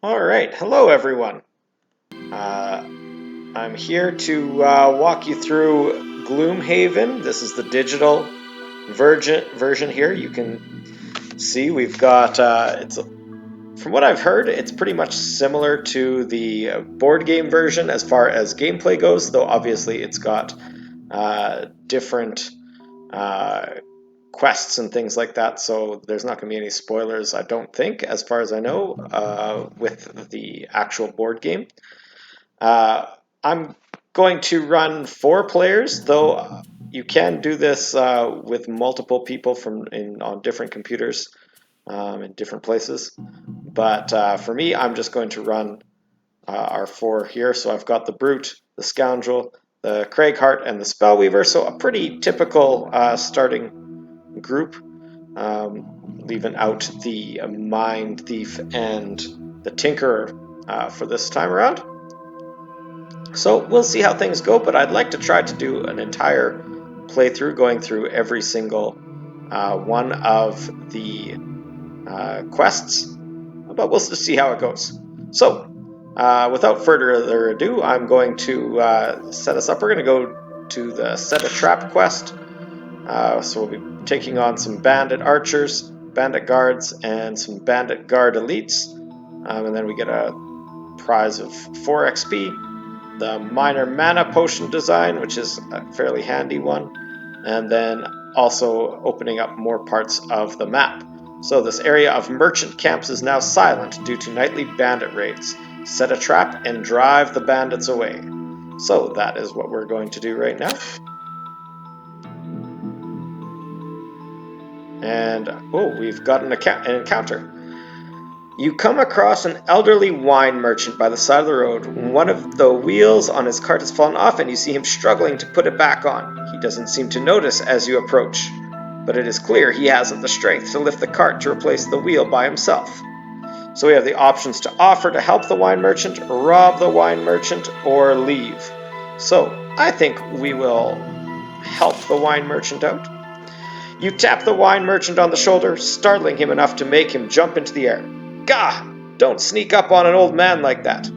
Alright, hello everyone. I'm here to walk you through Gloomhaven. This is the digital version here. You can see we've got, from what I've heard, it's pretty much similar to the board game version as far as gameplay goes, though obviously it's got different quests and things like that, so there's not going to be any spoilers, I don't think, as far as I know, with the actual board game. I'm going to run 4 players, though you can do this with multiple people on different computers in different places. But for me, I'm just going to run our 4 here. So I've got the Brute, the Scoundrel, the Cragheart, and the Spellweaver. So a pretty typical starting group, leaving out the Mind Thief and the Tinkerer for this time around. So we'll see how things go, but I'd like to try to do an entire playthrough going through every single one of the quests, but we'll just see how it goes. So without further ado, I'm going to set us up. We're going to go to the Set a Trap quest. So we'll be taking on some bandit archers, bandit guards, and some bandit guard elites. And then we get a prize of 4 XP. The minor mana potion design, which is a fairly handy one, and then also opening up more parts of the map. So this area of merchant camps is now silent due to nightly bandit raids. Set a trap and drive the bandits away. So that is what we're going to do right now. And oh, we've got an encounter. You come across an elderly wine merchant by the side of the road. One of the wheels on his cart has fallen off and you see him struggling to put it back on. He doesn't seem to notice as you approach, but it is clear he hasn't the strength to lift the cart to replace the wheel by himself. So we have the options to offer to help the wine merchant, rob the wine merchant, or leave. So I think we will help the wine merchant out. You tap the wine merchant on the shoulder, startling him enough to make him jump into the air. Gah! Don't sneak up on an old man like that.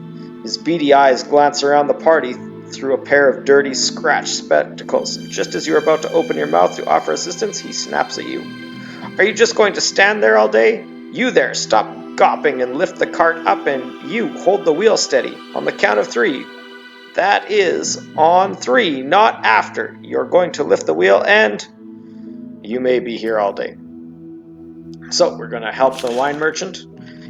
His beady eyes glance around the party through a pair of dirty, scratched spectacles. Just as you are about to open your mouth to offer assistance, he snaps at you. Are you just going to stand there all day? You there, stop gawping and lift the cart up, and you hold the wheel steady. On the count of 3. That is on 3, not after. You're going to lift the wheel and you may be here all day. So we're going to help the wine merchant.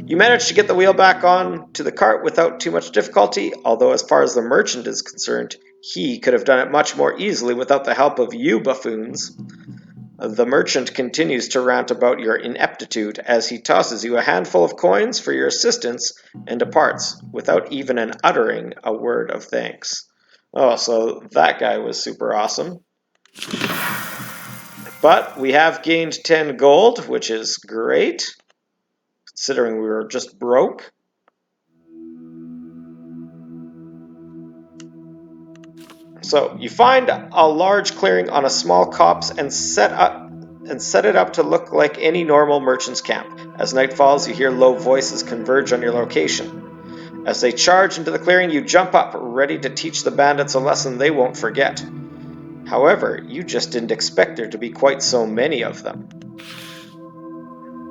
You manage to get the wheel back on to the cart without too much difficulty, although as far as the merchant is concerned, he could have done it much more easily without the help of you buffoons. The merchant continues to rant about your ineptitude as he tosses you a handful of coins for your assistance and departs without even uttering a word of thanks. Oh, so that guy was super awesome. But we have gained 10 gold, which is great, considering we were just broke. So you find a large clearing on a small copse and set it up to look like any normal merchant's camp. As night falls, you hear low voices converge on your location. As they charge into the clearing, you jump up, ready to teach the bandits a lesson they won't forget. However, you just didn't expect there to be quite so many of them.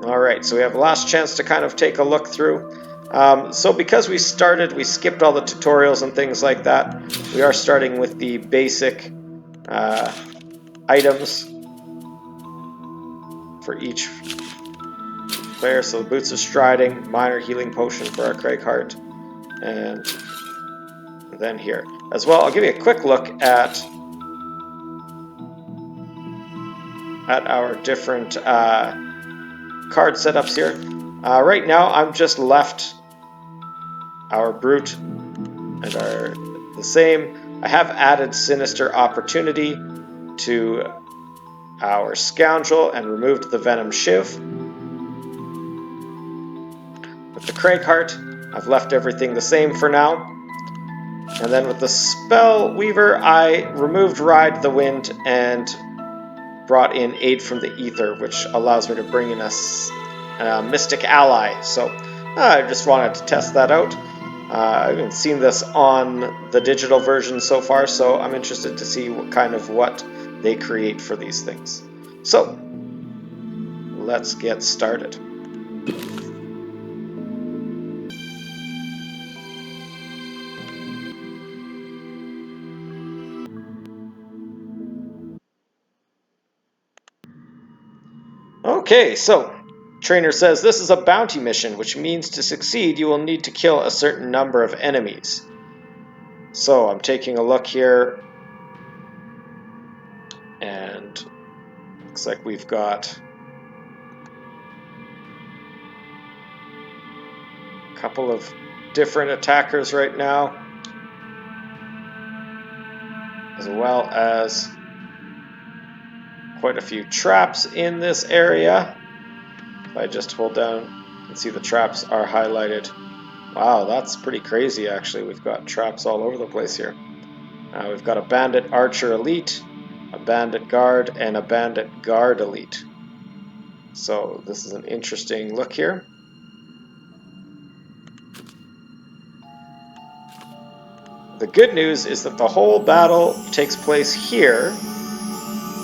Alright, so we have last chance to kind of take a look through. So because we skipped all the tutorials and things like that, we are starting with the basic items for each player. So the Boots of Striding, minor healing potion for our Cragheart, and then here. As well, I'll give you a quick look at our different card setups here. Right now, I'm just left our Brute and are the same. I have added Sinister Opportunity to our Scoundrel and removed the Venom Shiv. With the Cragheart, I've left everything the same for now. And then with the Spellweaver, I removed Ride the Wind and brought in Aid from the Ether, which allows me to bring in a Mystic Ally. So I just wanted to test that out. I haven't seen this on the digital version so far, so I'm interested to see what they create for these things. So, let's get started. Okay, so trainer says this is a bounty mission, which means to succeed you will need to kill a certain number of enemies. So I'm taking a look here, and looks like we've got a couple of different attackers right now, as well as quite a few traps in this area. If I just hold down, you can see the traps are highlighted. Wow, that's pretty crazy actually. We've got traps all over the place here. We've got a bandit archer elite, a bandit guard, and a bandit guard elite. So this is an interesting look here. The good news is that the whole battle takes place here,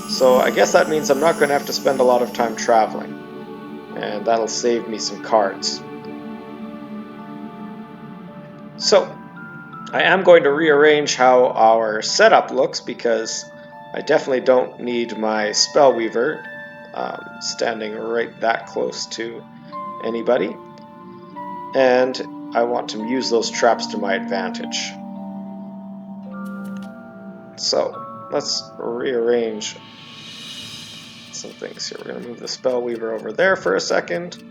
so I guess that means I'm not going to have to spend a lot of time traveling, and that'll save me some cards. So I am going to rearrange how our setup looks because I definitely don't need my Spellweaver standing right that close to anybody, and I want to use those traps to my advantage. So let's rearrange some things here. We're going to move the Spellweaver over there for a second,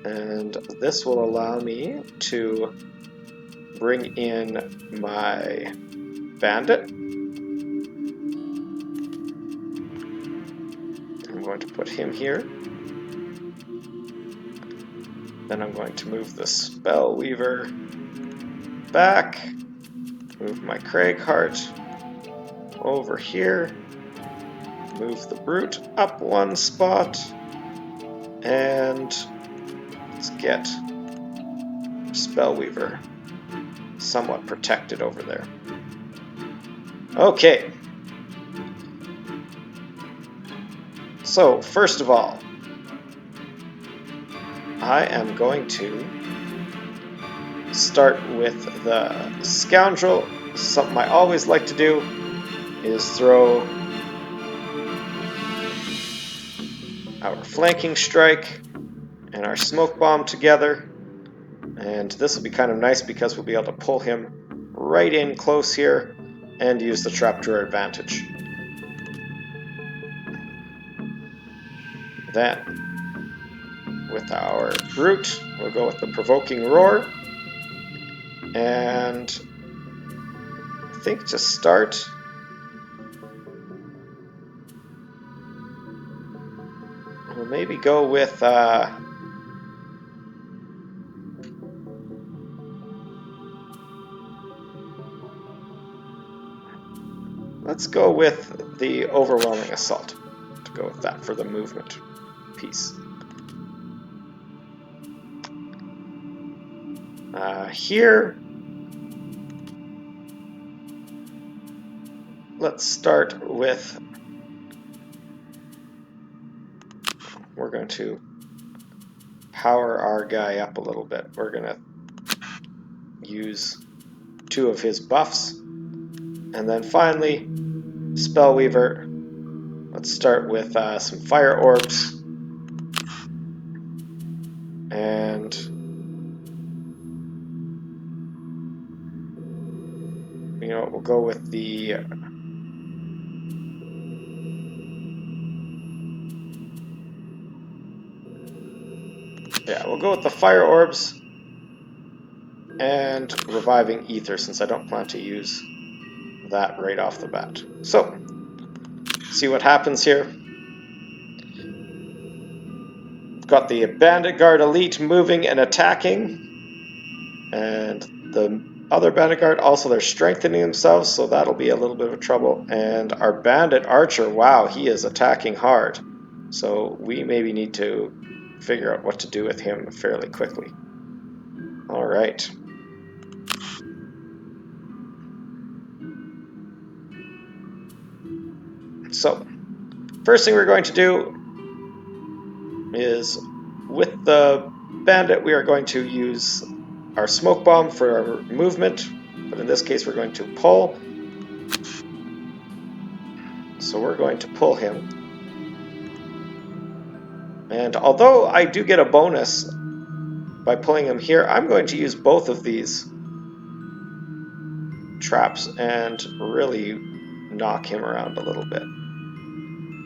and this will allow me to bring in my bandit. I'm going to put him here. Then I'm going to move the Spellweaver back, move my Cragheart over here, move the Brute up one spot, and let's get Spellweaver somewhat protected over there. Okay. So, first of all, I am going to start with the Scoundrel. Something I always like to do is throw our flanking strike and our smoke bomb together, and this will be kind of nice because we'll be able to pull him right in close here and use the trap to our advantage. Then with our Brute, we'll go with the Provoking Roar, and I think to start, we'll maybe go with let's go with the Overwhelming Assault, to go with that for the movement piece. Here, let's start with, we're going to power our guy up a little bit. We're going to use 2 of his buffs. And then finally, Spellweaver, let's start with some Fire Orbs. And you know, we'll go with the we'll go with the Fire Orbs and Reviving Ether, since I don't plan to use that right off the bat. So, see what happens here. We've got the Bandit Guard Elite moving and attacking, and the other Bandit Guard also, they're strengthening themselves, so that'll be a little bit of trouble. And our Bandit Archer, wow, he is attacking hard, so we maybe need to figure out what to do with him fairly quickly. All right. So, first thing we're going to do is, with the bandit, we are going to use our smoke bomb for our movement, but in this case we're going to pull. So we're going to pull him. And although I do get a bonus by pulling him here, I'm going to use both of these traps and really knock him around a little bit,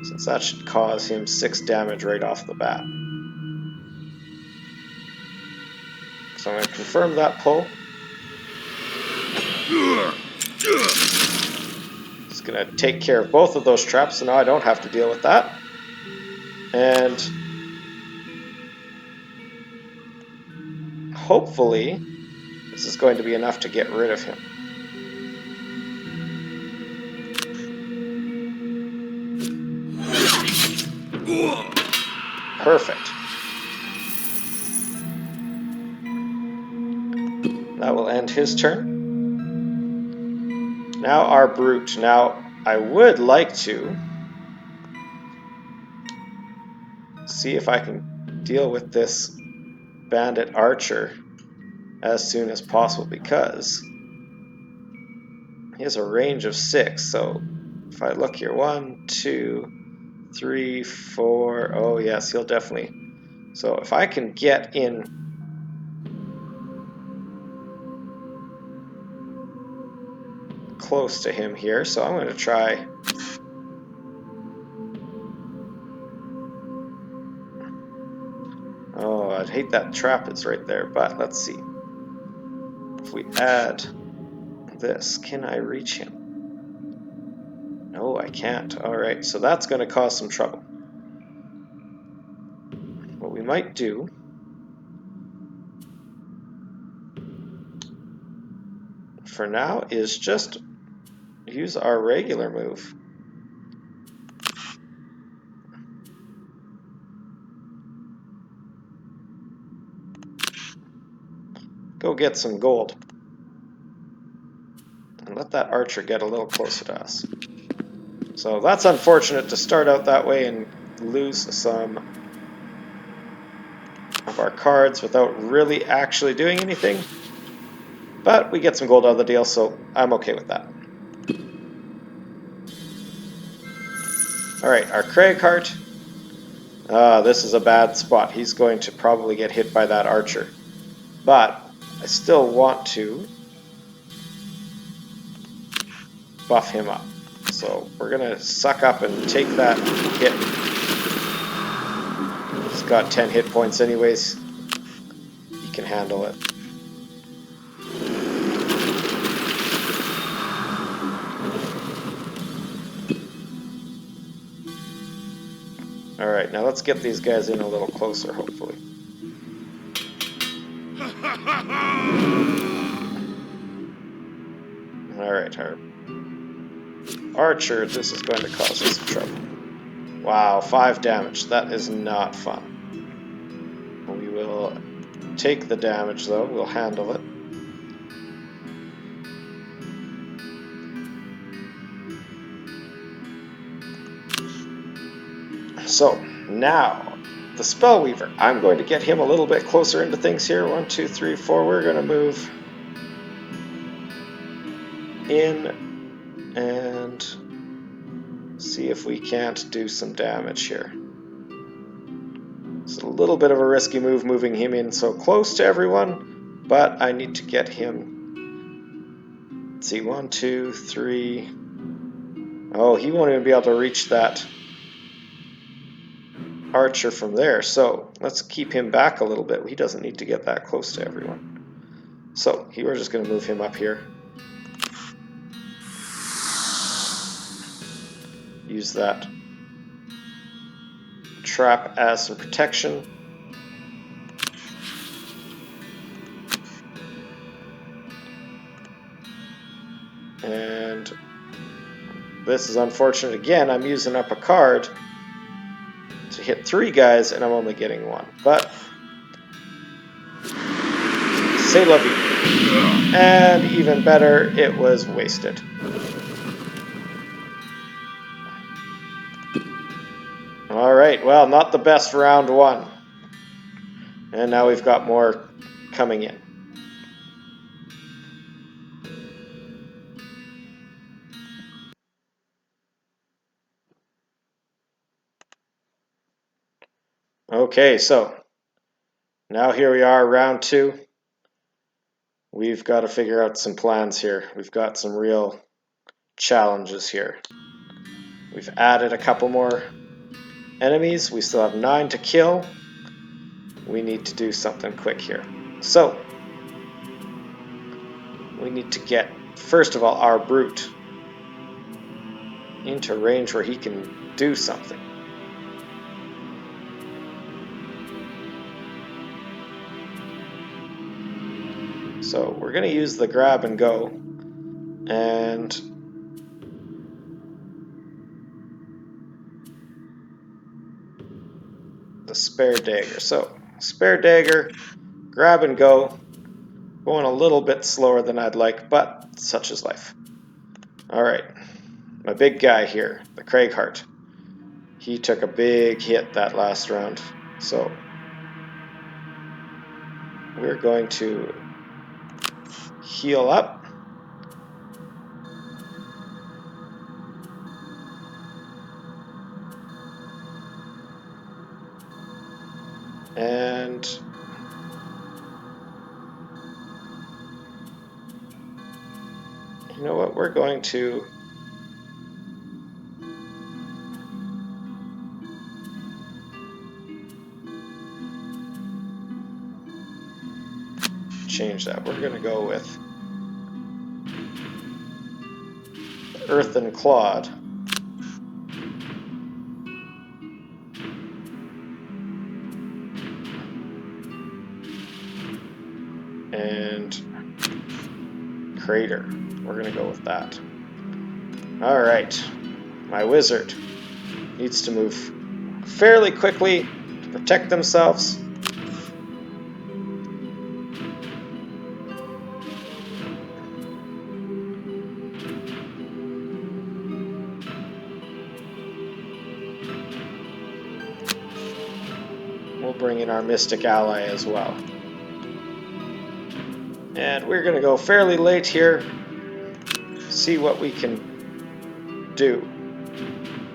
since that should cause him 6 damage right off the bat. So I'm going to confirm that pull. It's going to take care of both of those traps, so now I don't have to deal with that. And hopefully this is going to be enough to get rid of him. Perfect. That will end his turn. Now our brute. Now I would like to see if I can deal with this bandit archer as soon as possible, because he has a range of 6. So if I look here, 1, 2, 3, 4. Oh yes, he'll definitely. So if I can get in close to him here, so I'm going to try. Oh, I'd hate that trap is right there, but let's see. If we add this, can I reach him? No, I can't. Alright, so that's going to cause some trouble. What we might do for now is just use our regular move. Go get some gold. And let that archer get a little closer to us. So that's unfortunate to start out that way and lose some of our cards without really actually doing anything. But we get some gold out of the deal, so I'm okay with that. Alright, our Cragheart. This is a bad spot. He's going to probably get hit by that archer. But I still want to buff him up. So we're going to suck up and take that hit. He's got 10 hit points anyways. He can handle it. Alright, now let's get these guys in a little closer, hopefully. Alright, our archer, this is going to cause us some trouble. Wow, 5 damage. That is not fun. We will take the damage, though. We'll handle it. So, now, the Spellweaver. I'm going to get him a little bit closer into things here. 1, 2, 3, 4. We're going to move in and see if we can't do some damage here. It's a little bit of a risky move moving him in so close to everyone, but I need to get him. Let's see, 1, 2, 3. Oh, he won't even be able to reach that archer from there, so let's keep him back a little bit. He doesn't need to get that close to everyone. So we're just going to move him up here. Use that trap as some protection. And this is unfortunate again. I'm using up a card to hit 3 guys and I'm only getting 1. But C'est la vie. And even better, it was wasted. Alright, well, not the best round one. And now we've got more coming in. Okay, so now here we are, round two. We've got to figure out some plans here. We've got some real challenges here. We've added a couple more enemies. We still have 9 to kill. We need to do something quick here. So, we need to get, first of all, our brute into range where he can do something. So we're going to use the grab and go and the spare dagger. So spare dagger, grab and go, going a little bit slower than I'd like, but such is life. Alright, my big guy here, the Cragheart. He took a big hit that last round, so we're going to heal up. And you know what, we're going to change that. We're going to go with Earthen Clod. And Crater. We're going to go with that. Alright. My wizard needs to move fairly quickly to protect themselves. We'll bring in our mystic ally as well. And we're going to go fairly late here, see what we can do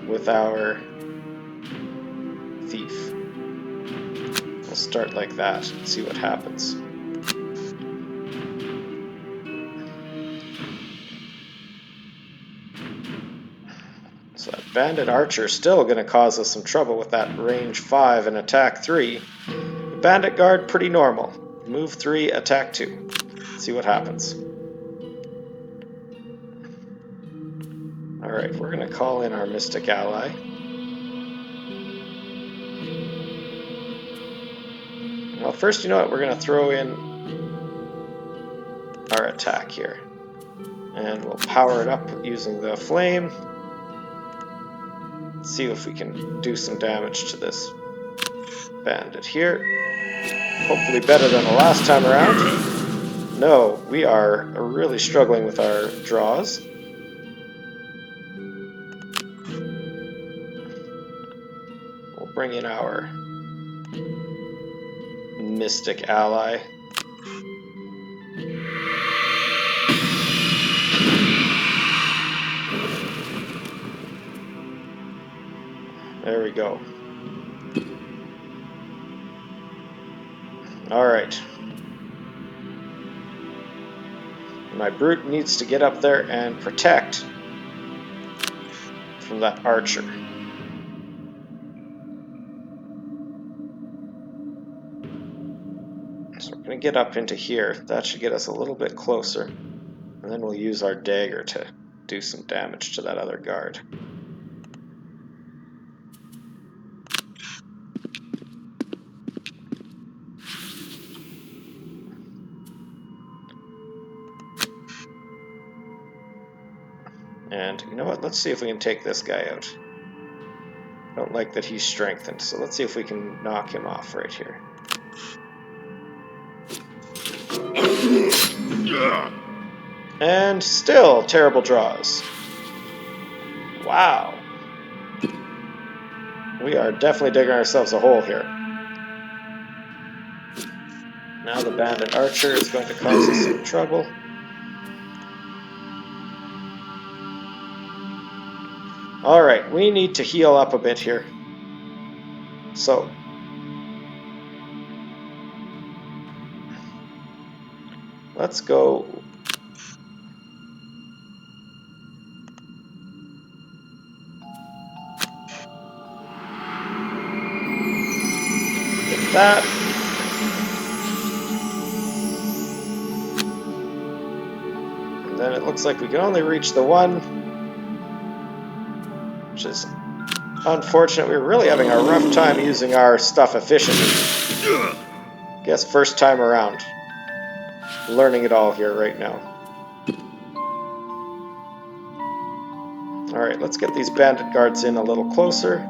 with our thief. We'll start like that and see what happens. So that bandit archer is still going to cause us some trouble with that range 5 and attack 3. The bandit guard, pretty normal. Move 3, attack 2. See what happens. Alright, we're going to call in our mystic ally. Well, first, you know what? We're going to throw in our attack here. And we'll power it up using the flame. See if we can do some damage to this bandit here. Hopefully better than the last time around. No, we are really struggling with our draws. We'll bring in our mystic ally. There we go. Alright. My brute needs to get up there and protect from that archer. So we're going to get up into here. That should get us a little bit closer. And then we'll use our dagger to do some damage to that other guard. And you know what? Let's see if we can take this guy out. I don't like that he's strengthened, so let's see if we can knock him off right here. And still terrible draws. Wow. We are definitely digging ourselves a hole here. Now the bandit archer is going to cause us some trouble. Alright, we need to heal up a bit here. So, let's go. Get that. And then it looks like we can only reach the one, which is unfortunate. We're really having a rough time using our stuff efficiently. Guess first time around. Learning it all here right now. Alright, let's get these bandit guards in a little closer.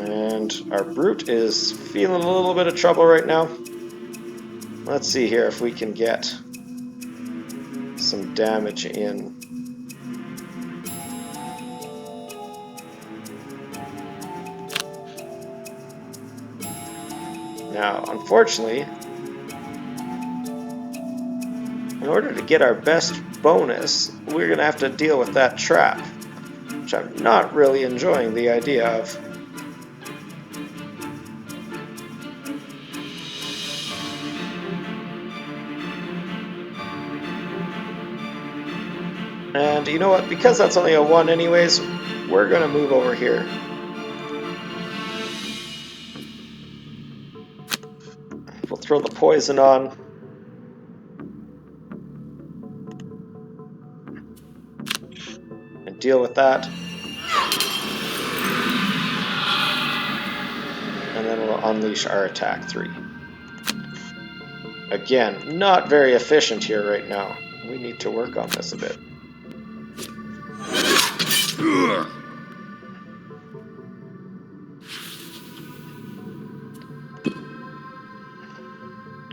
And our brute is feeling a little bit of trouble right now. Let's see here if we can get some damage in. Now, unfortunately, in order to get our best bonus, we're going to have to deal with that trap, which I'm not really enjoying the idea of. And you know what? Because that's only a 1 anyways, we're going to move over here. We'll throw the poison on. And deal with that. And then we'll unleash our attack 3. Again, not very efficient here right now. We need to work on this a bit.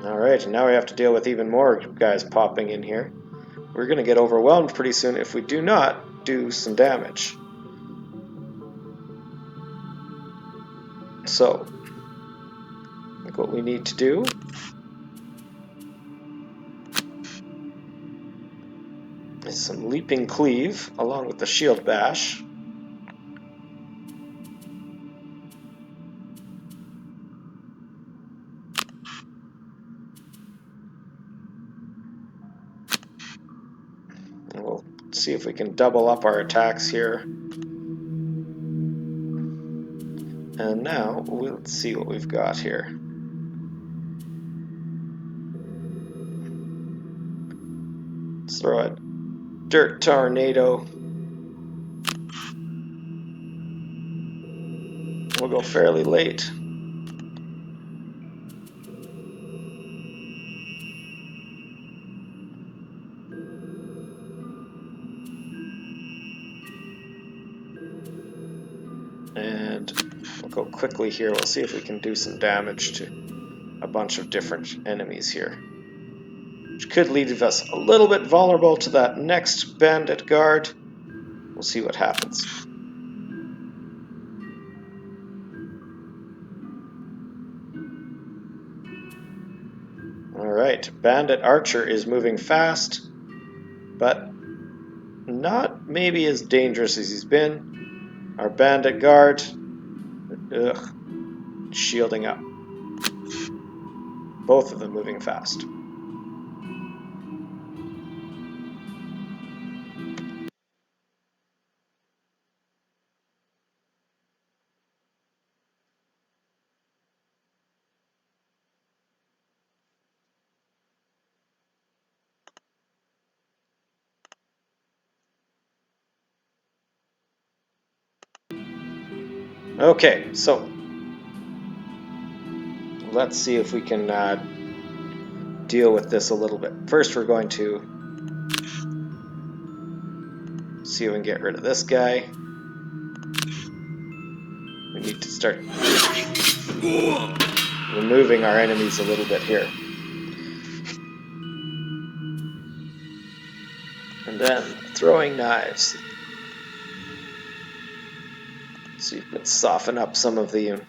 Alright, and now we have to deal with even more guys popping in here. We're going to get overwhelmed pretty soon if we do not do some damage. So, I think what we need to do is some leaping cleave along with the shield bash. And we'll see if we can double up our attacks here. And now, let's see what we've got here. Let's throw a dirt tornado. We'll go fairly late. And we'll go quickly here. We'll see if we can do some damage to a bunch of different enemies here, which could leave us a little bit vulnerable to that next bandit guard. We'll see what happens. Alright, bandit archer is moving fast, but not maybe as dangerous as he's been. Our bandit guard, shielding up. Both of them moving fast. Okay, so let's see if we can deal with this a little bit. First, we're going to see if we can get rid of this guy. We need to start removing our enemies a little bit here. And then throwing knives. So you can soften up some of the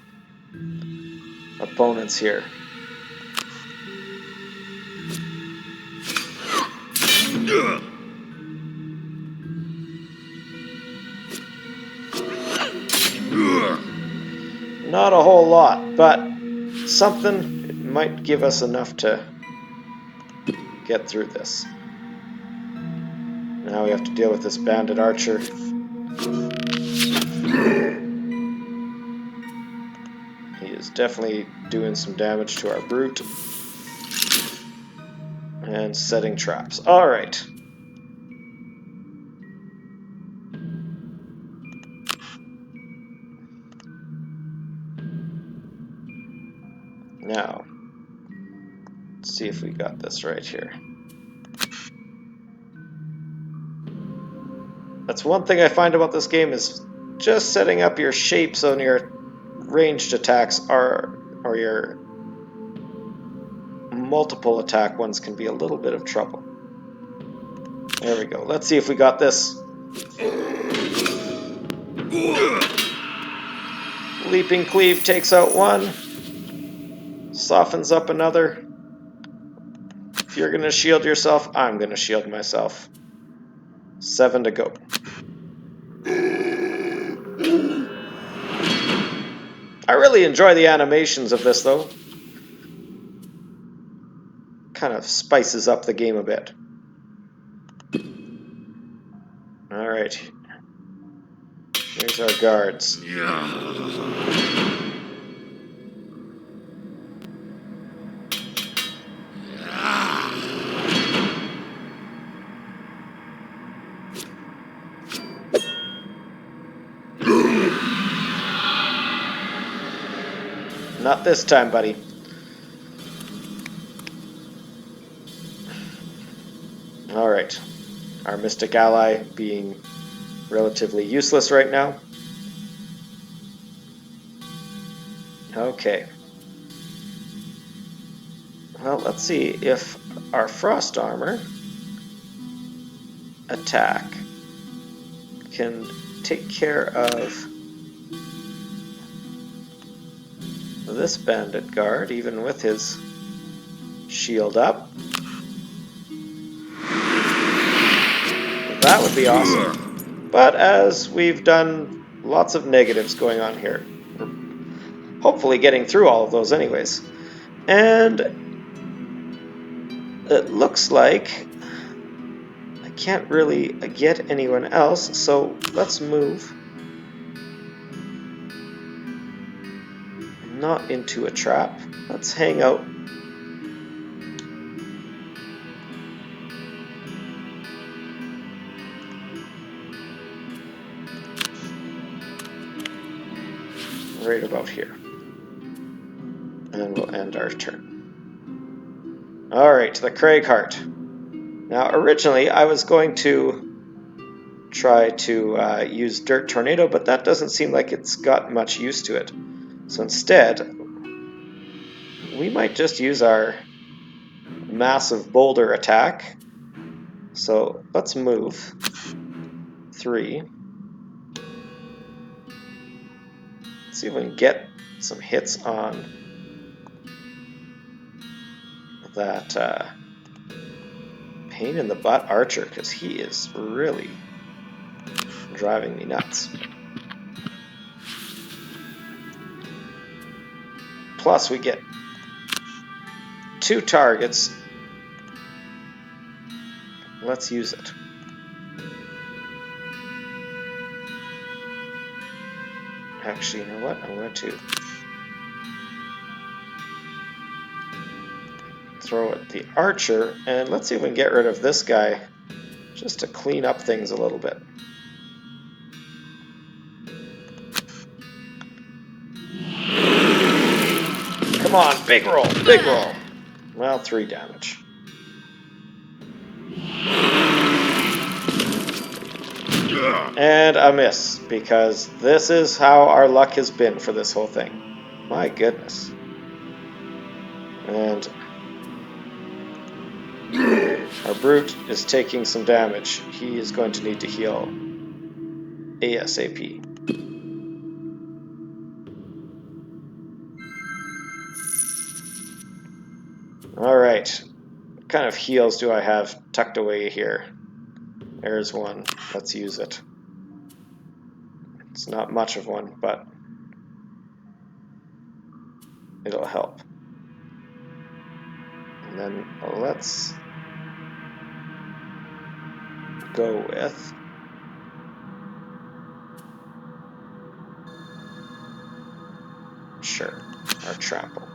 opponents here. Not a whole lot, but something. It might give us enough to get through this. Now we have to deal with this bandit archer. He is definitely doing some damage to our brute. And setting traps. Alright. Now, let's see if we got this right here. That's one thing I find about this game is just setting up your shapes on your ranged attacks or your multiple attack ones can be a little bit of trouble. There we go. Let's see if we got this. Leaping Cleave takes out one. Softens up another. If you're going to shield yourself, I'm going to shield myself. 7 to go. I really enjoy the animations of this, though. Kind of spices up the game a bit. Alright. Here's our guards. Not this time, buddy. Alright. Our mystic ally being relatively useless right now. Okay. Well, let's see if our frost armor attack can take care of this bandit guard, even with his shield up. That would be awesome. But as we've done lots of negatives going on here, we're hopefully getting through all of those anyways. And it looks like I can't really get anyone else, so let's move. Not into a trap. Let's hang out. Right about here. And we'll end our turn. Alright, the Cragheart. Now, originally I was going to try to use Dirt Tornado, but that doesn't seem like it's got much use to it. So instead, we might just use our massive boulder attack. So let's move 3. Let's see if we can get some hits on that pain in the butt archer, because he is really driving me nuts. Plus we get 2 targets. Let's use it. Actually, you know what? I'm going to throw at the archer, and let's see if we can get rid of this guy just to clean up things a little bit. Come on, big roll, big roll. Well, 3 damage. And a miss, because this is how our luck has been for this whole thing. My goodness. And our brute is taking some damage. He is going to need to heal ASAP. Alright. What kind of heals do I have tucked away here? There's one. Let's use it. It's not much of one, but it'll help. And then let's go with sure, our trample.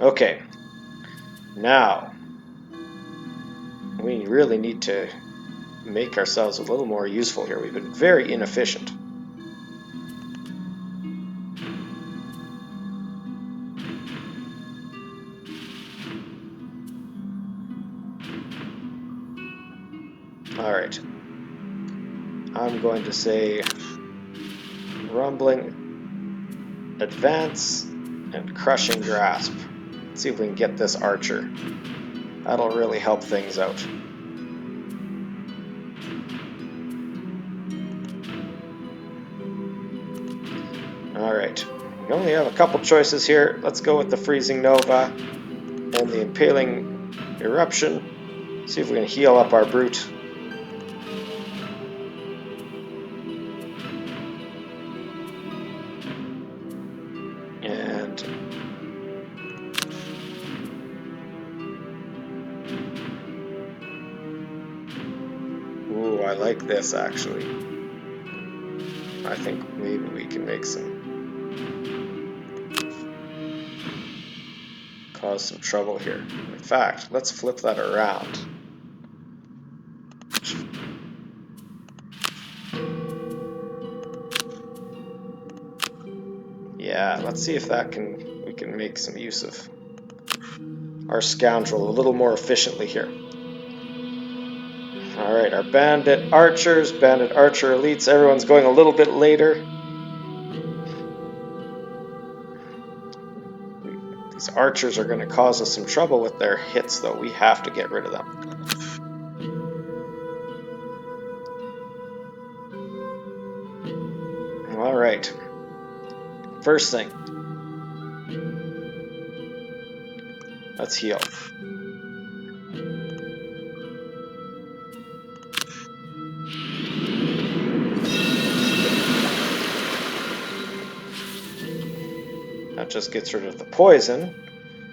Okay, now we really need to make ourselves a little more useful here. We've been very inefficient. Alright. I'm going to say rumbling, advance, and crushing grasp. Let's see if we can get this archer. That'll really help things out. Alright, we only have a couple choices here. Let's go with the Freezing Nova and the Impaling Eruption. See if we can heal up our brute. And ooh, I like this actually. I think maybe we can make cause some trouble here. In fact, let's flip that around. Yeah, let's see if we can make some use of our Scoundrel a little more efficiently here. Alright, our bandit archers, bandit archer elites, everyone's going a little bit later. These archers are going to cause us some trouble with their hits, though. We have to get rid of them. Alright. First thing. Let's heal. That just gets rid of the poison,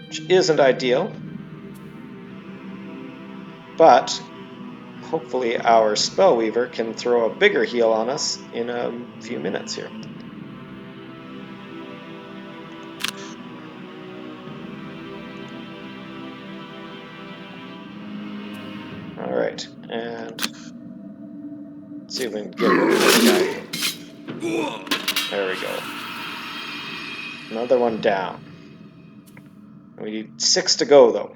which isn't ideal. But hopefully our Spellweaver can throw a bigger heal on us in a few minutes here. Alright, and let's see if we can get rid of this guy. There we go. Another one down. We need 6 to go, though.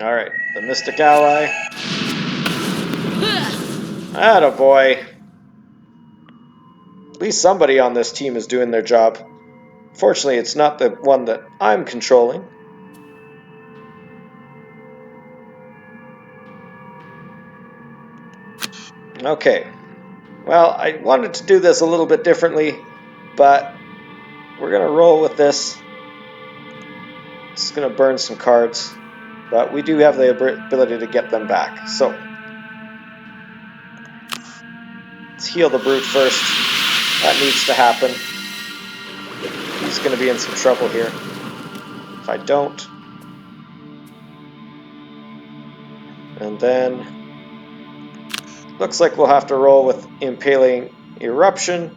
Alright, the Mystic Ally. Attaboy. At least somebody on this team is doing their job. Fortunately, it's not the one that I'm controlling. Okay. Well, I wanted to do this a little bit differently, but we're going to roll with this. It's going to burn some cards, but we do have the ability to get them back. So, let's heal the brute first. That needs to happen. He's going to be in some trouble here. If I don't. And then Looks like we'll have to roll with Impaling Eruption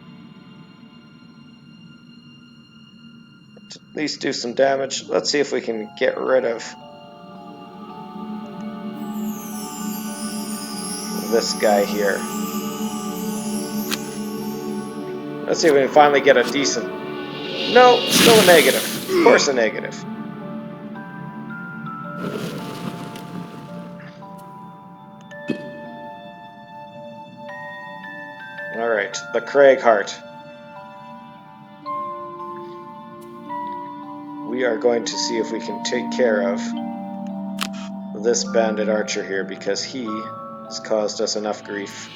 to at least do some damage. Let's see if we can get rid of this guy here. Let's see if we can finally get a decent... No, still a negative. Of course a negative. Alright, the Cragheart. We are going to see if we can take care of this bandit archer here, because he has caused us enough grief.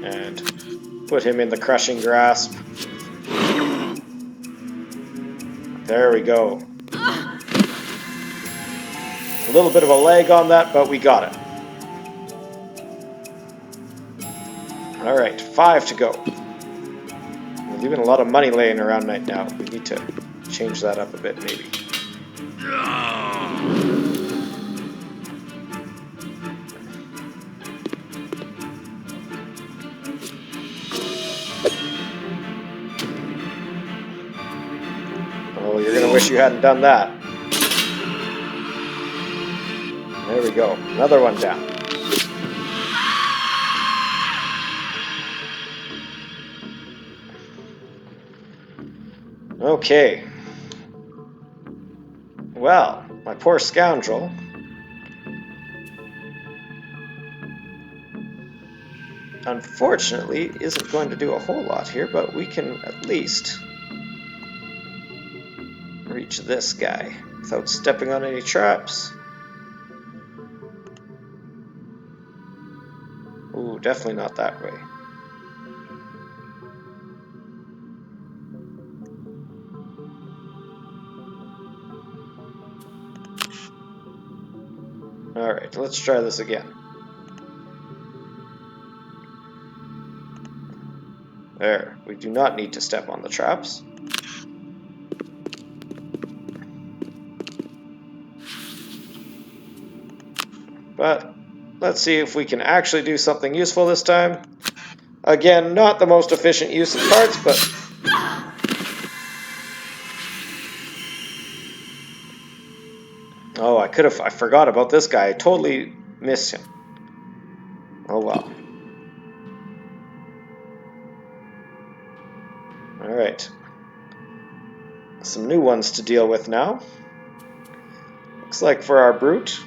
And put him in the crushing grasp. There we go. A little bit of a lag on that, but we got it. Alright, 5 to go. We're leaving a lot of money laying around right now. We need to change that up a bit, maybe. Oh, you're gonna wish you hadn't done that. There we go. Another one down. Okay. Well, my poor scoundrel. Unfortunately, isn't going to do a whole lot here, but we can at least reach this guy without stepping on any traps. Ooh, definitely not that way. Alright, let's try this again. There, we do not need to step on the traps. But let's see if we can actually do something useful this time. Again, not the most efficient use of cards, but... Oh, I forgot about this guy. I totally missed him. Oh well. Alright. Some new ones to deal with now. Looks like for our brute,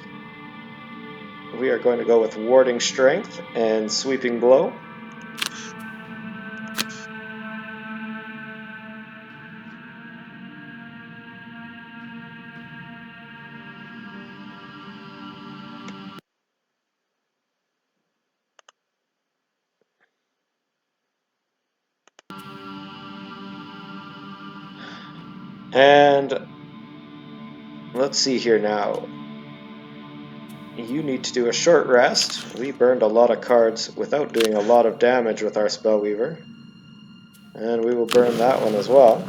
we are going to go with Warding Strength and Sweeping Blow. And let's see here now. You need to do a short rest. We burned a lot of cards without doing a lot of damage with our Spellweaver. And we will burn that one as well.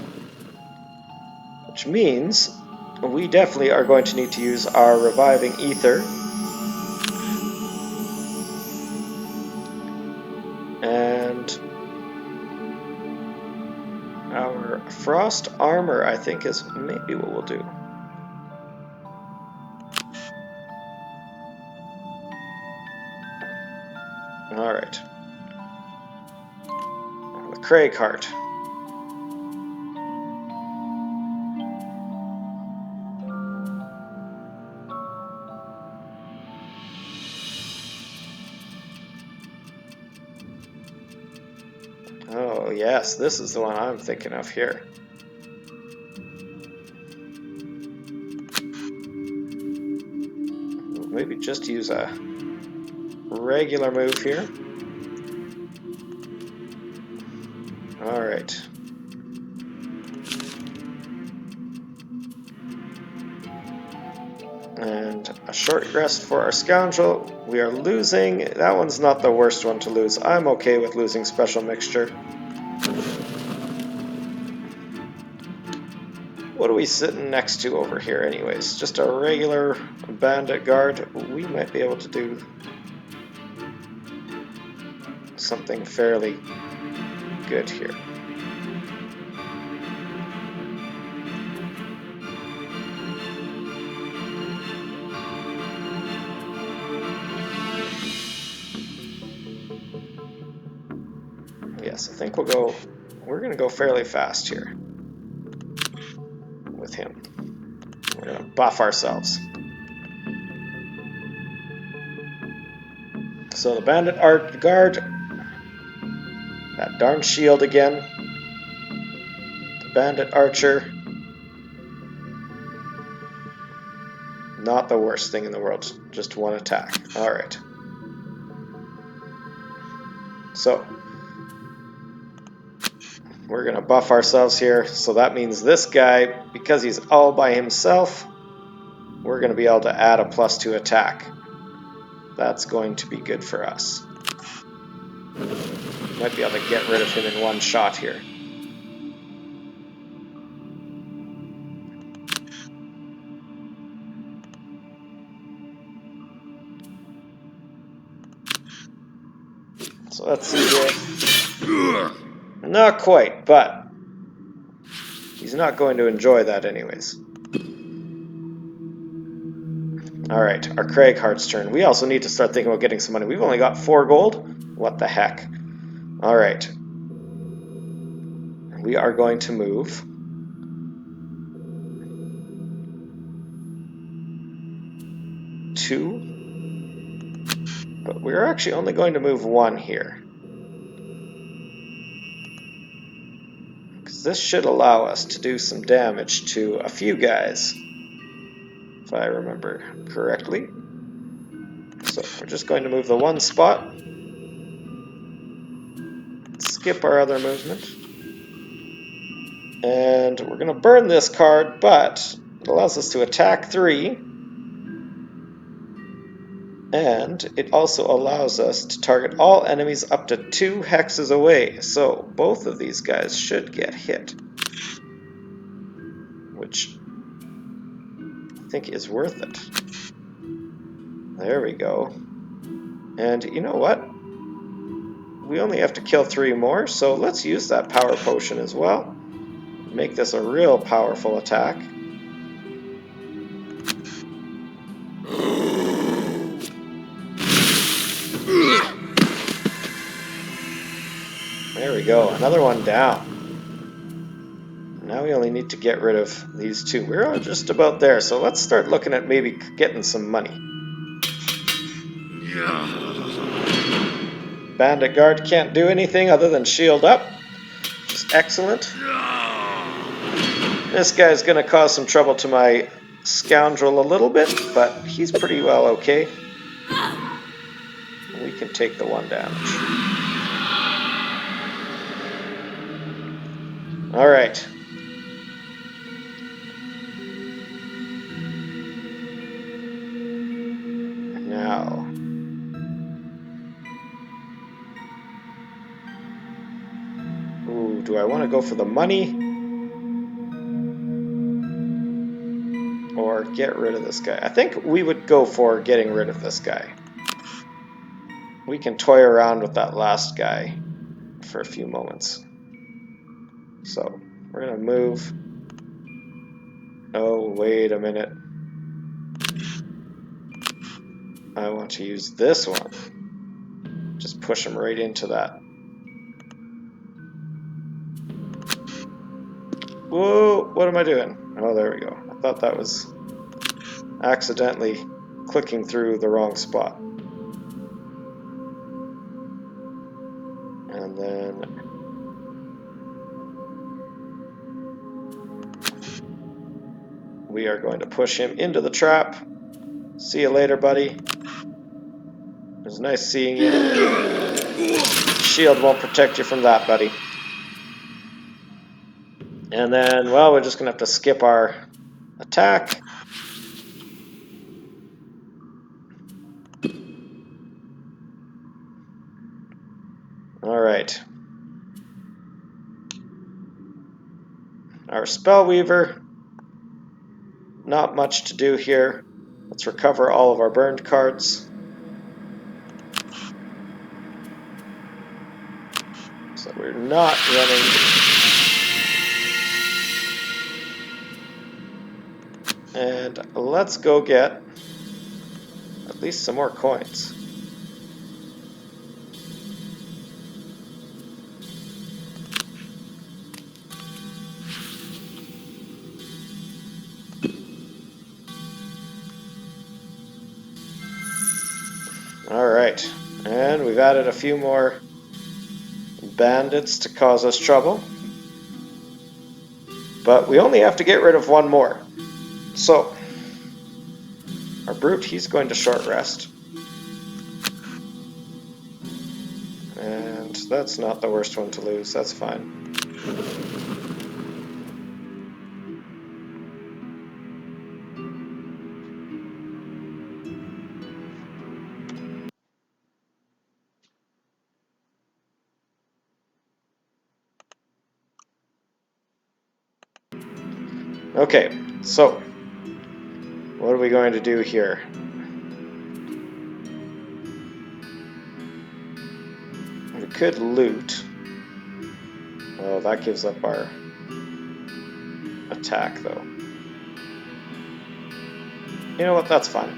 Which means we definitely are going to need to use our Reviving Ether. And our Frost Armor, I think, is maybe what we'll do. Alright. The Cragheart. Oh yes, this is the one I'm thinking of here. Maybe just use a regular move here. Alright. And a Short rest for our Scoundrel. We are losing. That one's not the worst one to lose. I'm okay with losing Special Mixture. What are we sitting next to over here anyways? Just a regular bandit guard. We might be able to do something fairly good here. Yes, I think we're going to go fairly fast here with him. We're going to buff ourselves. So the bandit guard, that darn shield again. The bandit archer, not the worst thing in the world, just one attack. Alright. So, we're going to buff ourselves here. So that means this guy, because he's all by himself, we're going to be able to add a +2 attack. That's going to be good for us. Might be able to get rid of him in one shot here. So let's see here. Not quite, but he's not going to enjoy that anyways. Alright, our Cragheart's turn. We also need to start thinking about getting some money. We've only got 4 gold. What the heck? Alright. We are going to move. Two. But we're actually only going to move 1 here. Because this should allow us to do some damage to a few guys. If I remember correctly. So we're just going to move the 1 spot. Skip our other movement. And we're going to burn this card, but it allows us to attack 3. And it also allows us to target all enemies up to 2 hexes away. So both of these guys should get hit. Which I think is worth it. There we go. And you know what? We only have to kill 3 more, so let's use that power potion as well. Make this a real powerful attack. There we go, another one down. Now we only need to get rid of these 2. We're just about there, so let's start looking at maybe getting some money. Bandit guard can't do anything other than shield up, which is excellent. This guy's going to cause some trouble to my Scoundrel a little bit, but he's pretty well okay. We can take the 1 damage. Alright. Now. Ooh, do I want to go for the money? Or get rid of this guy? I think we would go for getting rid of this guy. We can toy around with that last guy for a few moments. So, we're going to move. Oh, wait a minute. I want to use this one. Just push him right into that. Whoa, what am I doing? Oh, there we go. I thought that was accidentally clicking through the wrong spot. And then we are going to push him into the trap. See you later, buddy. It was nice seeing you. Shield won't protect you from that, buddy. And then, well, we're just going to have to skip our attack. Alright. Our Spellweaver. Not much to do here. Let's recover all of our burned cards. So we're not running. And let's go get at least some more coins. Alright, and we've added a few more bandits to cause us trouble. But we only have to get rid of one more. So, our brute, he's going to short rest. And that's not the worst one to lose, that's fine. Okay, so what are we going to do here? We could loot. Oh, that gives up our attack, though. You know what? That's fine.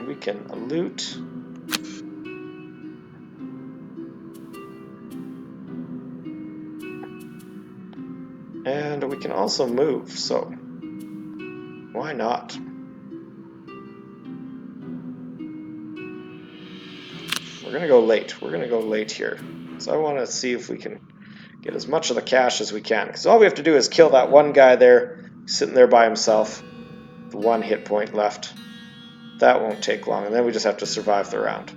We can loot. And we can also move, so why not? We're gonna go late. We're gonna go late here. So I want to see if we can get as much of the cash as we can. Because all we have to do is kill that one guy there, sitting there by himself. The one hit point left. That won't take long, and then we just have to survive the round.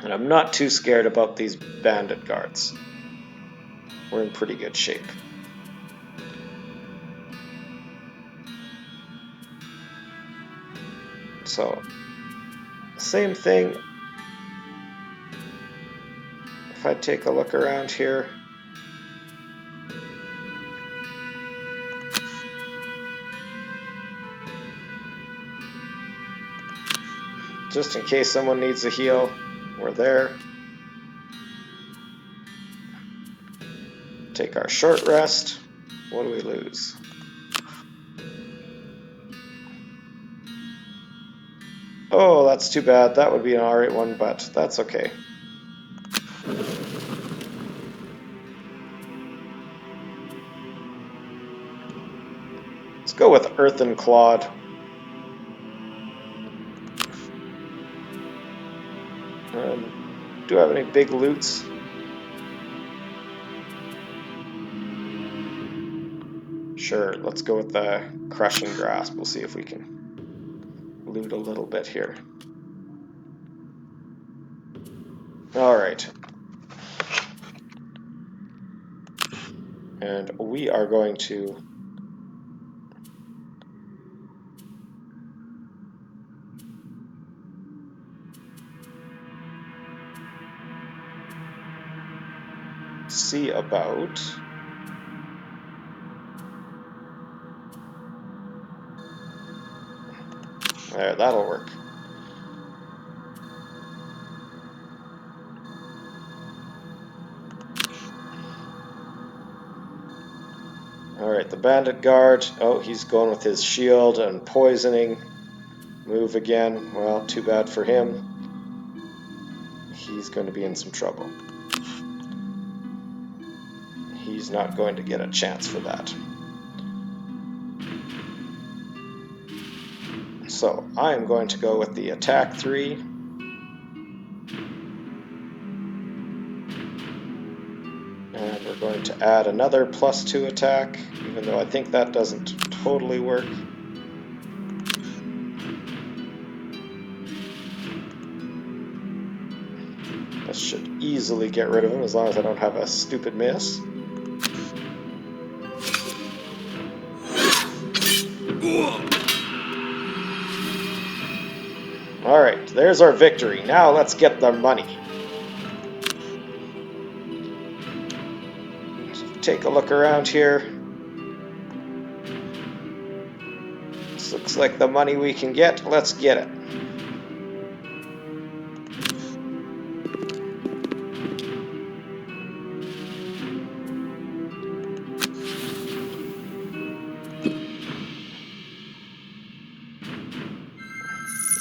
And I'm not too scared about these bandit guards. We're in pretty good shape. So, same thing. If I take a look around here, just in case someone needs a heal, we're there. Take our short rest. What do we lose? Oh, that's too bad. That would be an alright one, but that's okay. Let's go with Earthen Clod. Do I have any big loots? Sure, let's go with the Crushing Grasp. We'll see if we can loot a little bit here. Alright. And we are going to see about there, that'll work. Alright, the bandit guard. Oh, he's going with his shield and poisoning. Move again. Well, too bad for him. He's going to be in some trouble. He's not going to get a chance for that. So, I am going to go with the attack 3. And we're going to add another +2 attack, even though I think that doesn't totally work. This should easily get rid of him as long as I don't have a stupid miss. Alright, there's our victory. Now let's get the money. Take a look around here. This looks like the money we can get. Let's get it.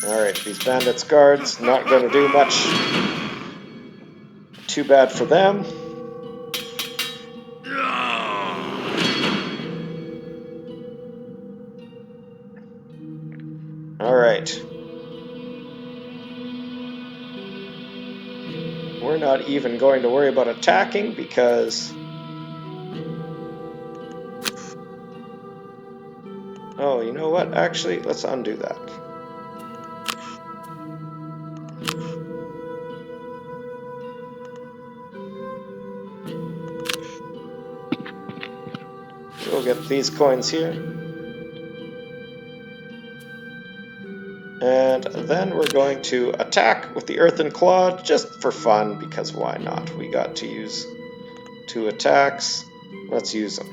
Alright, these bandits guards, not going to do much. Too bad for them. Alright. We're not even going to worry about attacking because... Oh, you know what? Actually, let's undo that. We'll get these coins here. And then we're going to attack with the Earthen Claw just for fun, because why not? We got to use 2 attacks. Let's use them.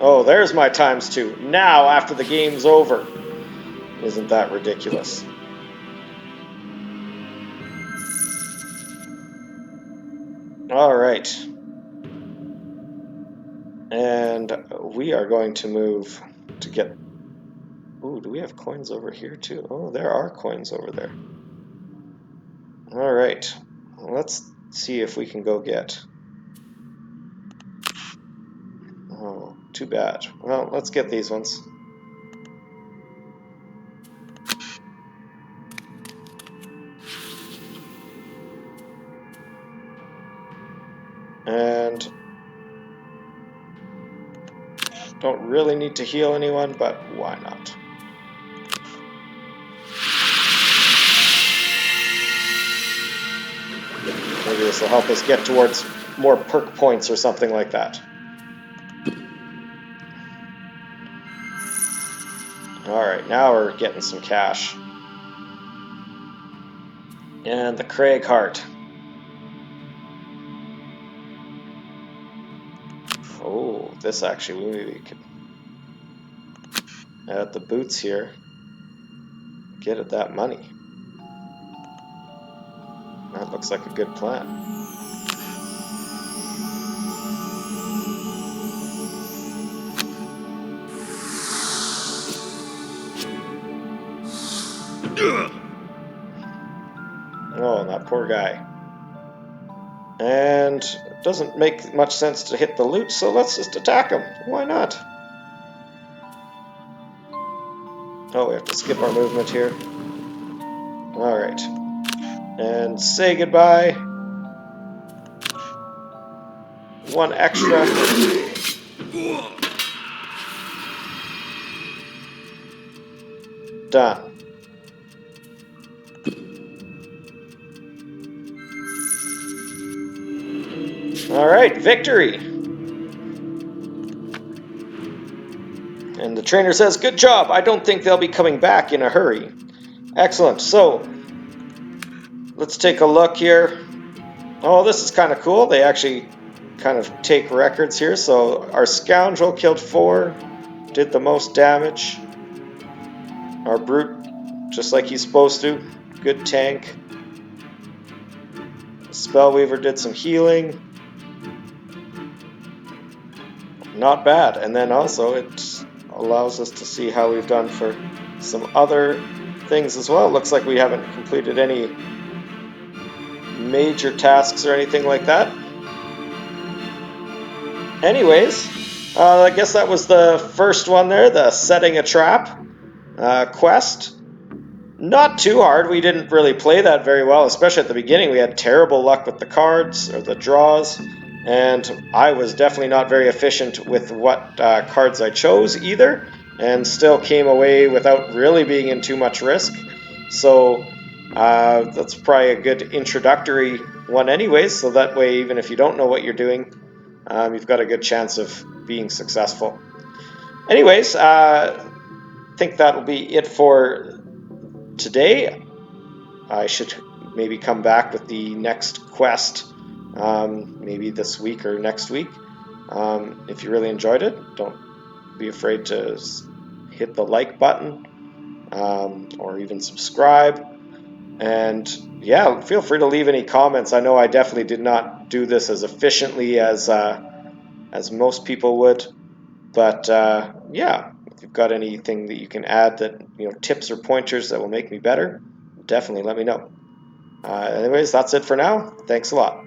Oh, there's my ×2. Now, after the game's over. Isn't that ridiculous? Alright. And we are going to move to get... Ooh, do we have coins over here too? Oh, there are coins over there. Alright. Let's see if we can go get... Oh, too bad. Well, let's get these ones. And don't really need to heal anyone, but why not? Maybe this will help us get towards more perk points or something like that. Alright, now we're getting some cash. And the Cragheart. Oh, this actually, maybe we could add the boots here. Get at that money. That looks like a good plan. Oh, that poor guy. And it doesn't make much sense to hit the loot, so let's just attack him. Why not? Oh, we have to skip our movement here. Alright. And say goodbye. 1 extra. Done. Alright, victory! And the trainer says, good job, I don't think they'll be coming back in a hurry. Excellent, so let's take a look here. Oh, this is kind of cool. They actually kind of take records here. So our Scoundrel killed 4, did the most damage. Our Brute, just like he's supposed to, good tank. Spellweaver did some healing. Not bad. And then also it allows us to see how we've done for some other things as well. It looks like we haven't completed any major tasks or anything like that. Anyways, I guess that was the first one there, the setting a trap quest. Not too hard. We didn't really play that very well, especially at the beginning. We had terrible luck with the cards or the draws, and I was definitely not very efficient with what cards I chose either, and still came away without really being in too much risk. So That's probably a good introductory one anyways, so that way even if you don't know what you're doing, you've got a good chance of being successful. Anyways, I think that'll be it for today. I should maybe come back with the next quest, maybe this week or next week. If you really enjoyed it, don't be afraid to hit the like button, or even subscribe. And yeah, feel free to leave any comments. I know I definitely did not do this as efficiently as most people would, but yeah, if you've got anything that you can add, that tips or pointers that will make me better, definitely let me know. Anyways, that's it for now. Thanks a lot.